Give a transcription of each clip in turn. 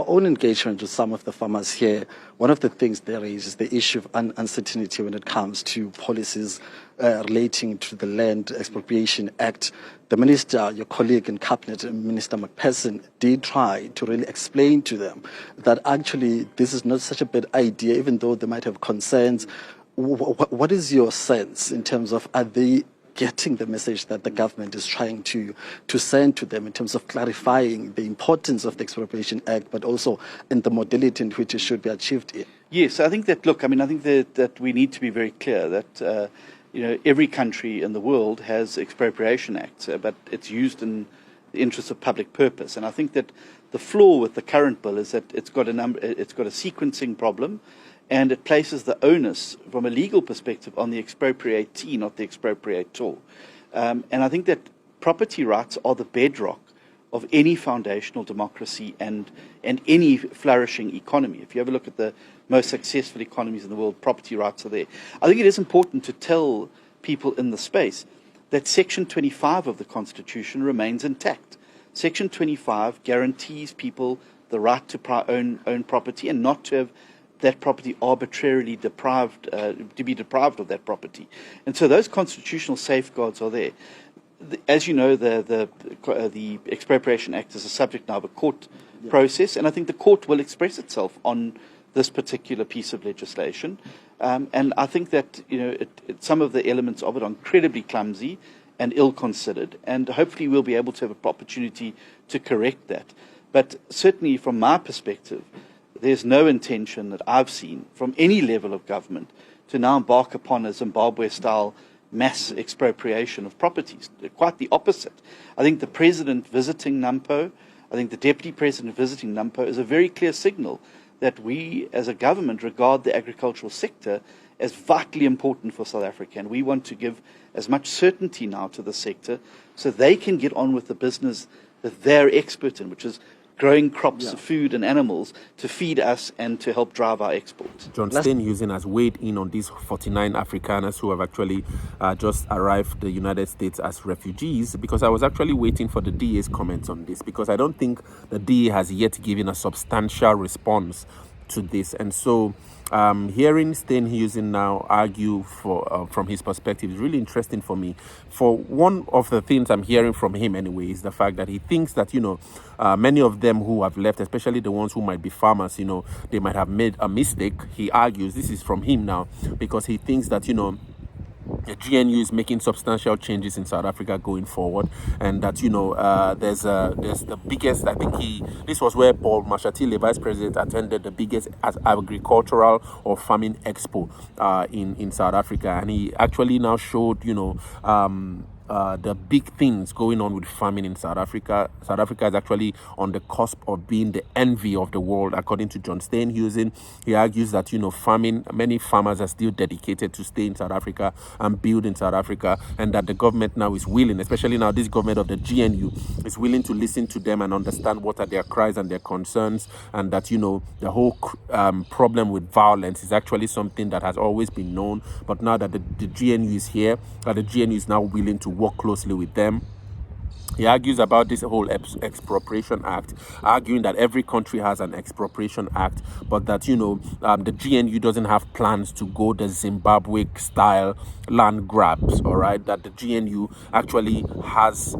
Our own engagement with some of the farmers here, one of the things there is the issue of uncertainty when it comes to policies relating to the Land Expropriation Act. The minister, your colleague in cabinet, Minister McPherson, did try to really explain to them that actually this is not such a bad idea, even though they might have concerns. What is your sense in terms of, are they getting the message that the government is trying to send to them in terms of clarifying the importance of the Expropriation Act, but also in the modality in which it should be achieved in? Yes, I think that, look, I mean, I think that we need to be very clear that, every country in the world has expropriation acts, but it's used in the interest of public purpose. And I think that the flaw with the current bill is that it's got a sequencing problem, and it places the onus from a legal perspective on the expropriatee, not the expropriator. And I think that property rights are the bedrock of any foundational democracy and any flourishing economy. If you ever look at the most successful economies in the world, property rights are there. I think it is important to tell people in the space that Section 25 of the Constitution remains intact. Section 25 guarantees people the right to own property and not to have that property arbitrarily deprived, to be deprived of that property. And so those constitutional safeguards are there. As you know, the Expropriation Act is a subject now of a court process, and I think the court will express itself on this particular piece of legislation. And I think that some of the elements of it are incredibly clumsy and ill-considered, and hopefully we'll be able to have an opportunity to correct that. But certainly from my perspective, there's no intention that I've seen from any level of government to now embark upon a Zimbabwe-style mass expropriation of properties. Quite the opposite. I think the president visiting Nampo, I think the deputy president visiting Nampo is a very clear signal that we as a government regard the agricultural sector as vitally important for South Africa, and we want to give as much certainty now to the sector so they can get on with the business that they're expert in, which is growing crops of food and animals to feed us and to help drive our exports. John Steenhuisen has weighed in on these 49 Afrikaners who have actually just arrived the United States as refugees, because I was actually waiting for the DA's comments on this, because I don't think the DA has yet given a substantial response to this. And so hearing Steenhuisen now argue from his perspective is really interesting for me. For one of the things I'm hearing from him anyway is the fact that he thinks that, many of them who have left, especially the ones who might be farmers, they might have made a mistake. He argues, this is from him now, because he thinks that, the GNU is making substantial changes in South Africa going forward, and that there's the biggest, I think this was where Paul Mashatile, vice president, attended the biggest agricultural or farming expo in South Africa, and he actually now showed the big things going on with farming in South Africa. South Africa is actually on the cusp of being the envy of the world, according to John Steenhuisen. He argues that, farming, many farmers are still dedicated to stay in South Africa and build in South Africa, and that the government now is willing, especially now this government of the GNU, is willing to listen to them and understand what are their cries and their concerns, and that, the whole problem with violence is actually something that has always been known, but now that the GNU is here, the GNU is now willing to work closely with them. He argues about this whole Expropriation Act, arguing that every country has an Expropriation Act, but that, the GNU doesn't have plans to go the Zimbabwe-style land grabs, all right? That the GNU actually has,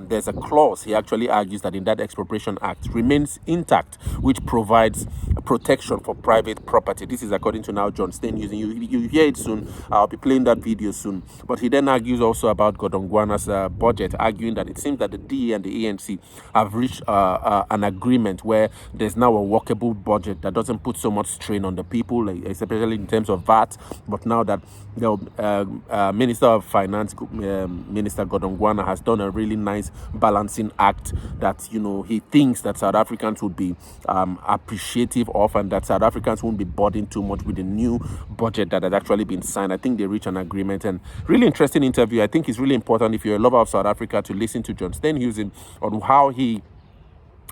there's a clause, he actually argues that in that Expropriation Act remains intact, which provides protection for private property. This is according to now John Steenhuisen. You hear it soon. I'll be playing that video soon. But he then argues also about Godongwana's budget, arguing that it seems that the DA and the ANC have reached an agreement where there's now a workable budget that doesn't put so much strain on the people, especially in terms of VAT. But now that the Minister of Finance, Minister Godongwana, has done a really nice balancing act that, he thinks that South Africans would be appreciative of, and that South Africans won't be burdened too much with the new budget that has actually been signed. I think they reached an agreement, and really interesting interview. I think it's really important, if you're a lover of South Africa, to listen to John Steenhuisen on how he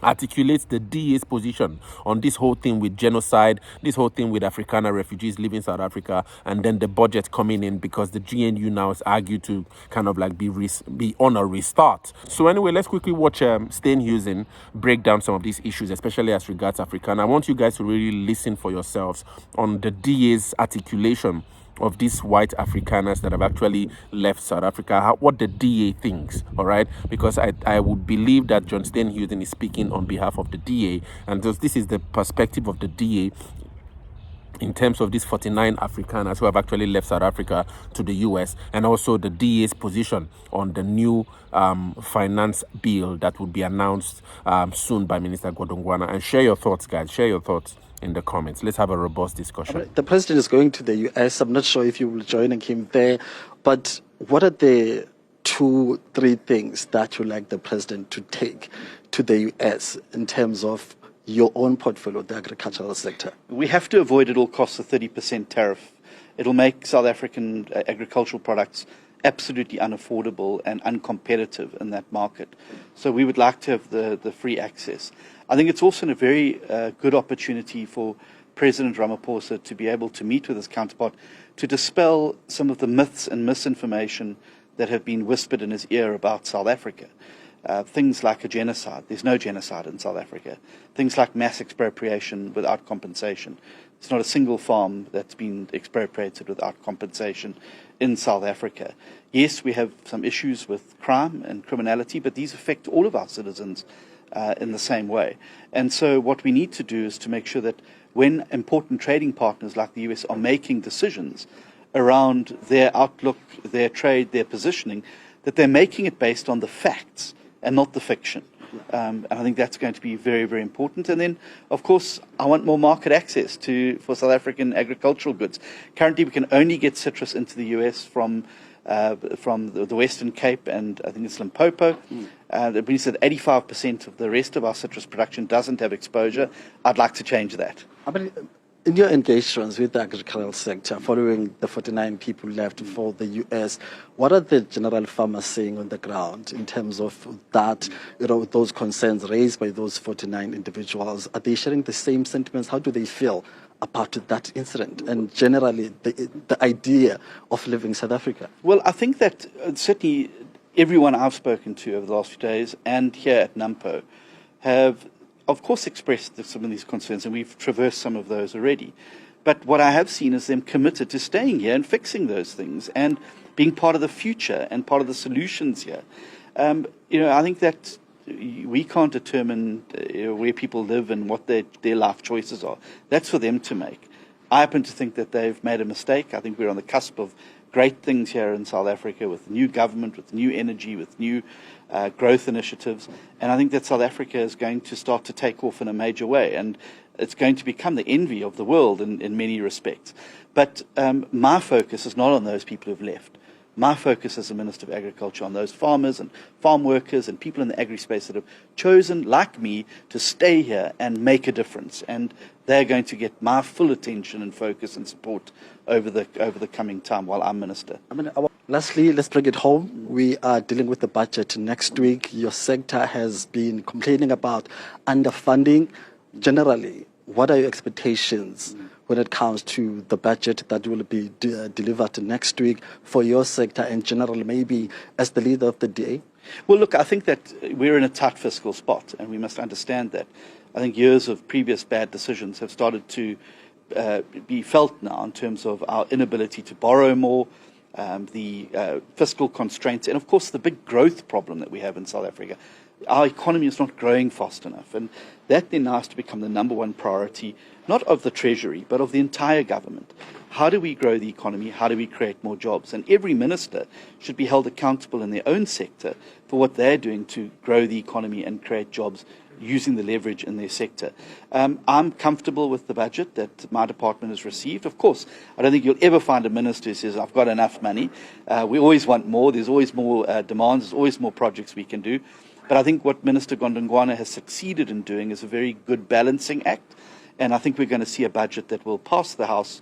articulates the DA's position on this whole thing with genocide, this whole thing with Afrikaner refugees leaving South Africa, and then the budget coming in because the GNU now is argued to kind of like be on a restart. So anyway, let's quickly watch Steenhuisen break down some of these issues, especially as regards Afrikaner. I want you guys to really listen for yourselves on the DA's articulation of these white Afrikaners that have actually left South Africa, what the DA thinks, all right? Because I would believe that John Steenhuisen is speaking on behalf of the DA, and this is the perspective of the DA in terms of these 49 Afrikaners who have actually left South Africa to the US, and also the DA's position on the new finance bill that will be announced soon by Minister Godongwana. And share your thoughts, guys. Share your thoughts in the comments. Let's have a robust discussion. The president is going to the US. I'm not sure if you will join him there, but what are the 2-3 things that you like the president to take to the US in terms of your own portfolio, the agricultural sector? We have to avoid at all costs a 30% tariff. It'll make South African agricultural products absolutely unaffordable and uncompetitive in that market. So we would like to have the free access. I think it's also a very good opportunity for President Ramaphosa to be able to meet with his counterpart to dispel some of the myths and misinformation that have been whispered in his ear about South Africa. Things like a genocide. There's no genocide in South Africa. Things like mass expropriation without compensation. There's not a single farm that's been expropriated without compensation in South Africa. Yes, we have some issues with crime and criminality, but these affect all of our citizens in the same way. And so what we need to do is to make sure that when important trading partners like the US are making decisions around their outlook, their trade, their positioning, that they're making it based on the facts and not the fiction. And I think that's going to be very, very important. And then, of course, I want more market access for South African agricultural goods. Currently, we can only get citrus into the US from the Western Cape and I think it's Limpopo. It means that 85% of the rest of our citrus production doesn't have exposure. I'd like to change that. In your engagements with the agricultural sector, following the 49 people left for the US, what are the general farmers saying on the ground in terms of that, those concerns raised by those 49 individuals? Are they sharing the same sentiments? How do they feel about that incident and generally the idea of living in South Africa? Well, I think that certainly everyone I've spoken to over the last few days and here at NAMPO have, of course, expressed some of these concerns, and we've traversed some of those already. But what I have seen is them committed to staying here and fixing those things and being part of the future and part of the solutions here. I think that we can't determine where people live and what their life choices are. That's for them to make. I happen to think that they've made a mistake. I think we're on the cusp of great things here in South Africa with new government, with new energy, with new growth initiatives. And I think that South Africa is going to start to take off in a major way. And it's going to become the envy of the world in many respects. But my focus is not on those people who've left. My focus as the Minister of Agriculture on those farmers and farm workers and people in the agri-space that have chosen, like me, to stay here and make a difference. And they're going to get my full attention and focus and support over the coming time while I'm Minister. Lastly, let's bring it home. We are dealing with the budget next week. Your sector has been complaining about underfunding. Generally, what are your expectations when it comes to the budget that will be delivered next week for your sector and generally, maybe as the leader of the DA? Well, look, I think that we're in a tight fiscal spot, and we must understand that. I think years of previous bad decisions have started to be felt now in terms of our inability to borrow more, the fiscal constraints, and of course the big growth problem that we have in South Africa. Our economy is not growing fast enough, and that then has to become the number one priority, not of the Treasury, but of the entire government. How do we grow the economy? How do we create more jobs? And every minister should be held accountable in their own sector for what they're doing to grow the economy and create jobs using the leverage in their sector. I'm comfortable with the budget that my department has received. Of course, I don't think you'll ever find a minister who says, I've got enough money. We always want more. There's always more demands. There's always more projects we can do. But I think what Minister Godongwana has succeeded in doing is a very good balancing act. And I think we're going to see a budget that will pass the House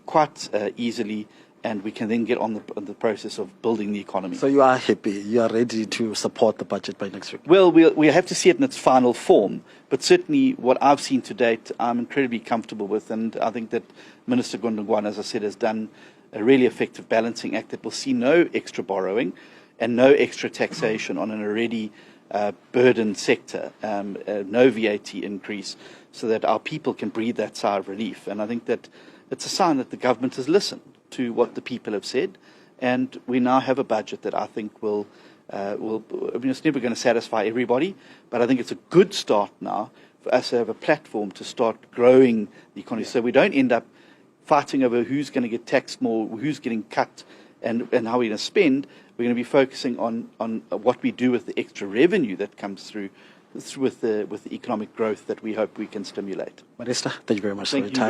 quite easily and we can then get on the process of building the economy. So you are happy, you are ready to support the budget by next week? Well, we have to see it in its final form, but certainly what I've seen to date, I'm incredibly comfortable with, and I think that Minister Gondongwana, as I said, has done a really effective balancing act that will see no extra borrowing and no extra taxation on an already burdened sector, no VAT increase, so that our people can breathe that sigh of relief. And I think that it's a sign that the government has listened to what the people have said, and we now have a budget that I think will I mean, it's never going to satisfy everybody, but I think it's a good start now for us to have a platform to start growing the economy, so we don't end up fighting over who's going to get taxed more, who's getting cut, and how we're going to spend. We're going to be focusing on what we do with the extra revenue that comes through with the economic growth that we hope we can stimulate. Minister, thank you very much for Thank your you. time.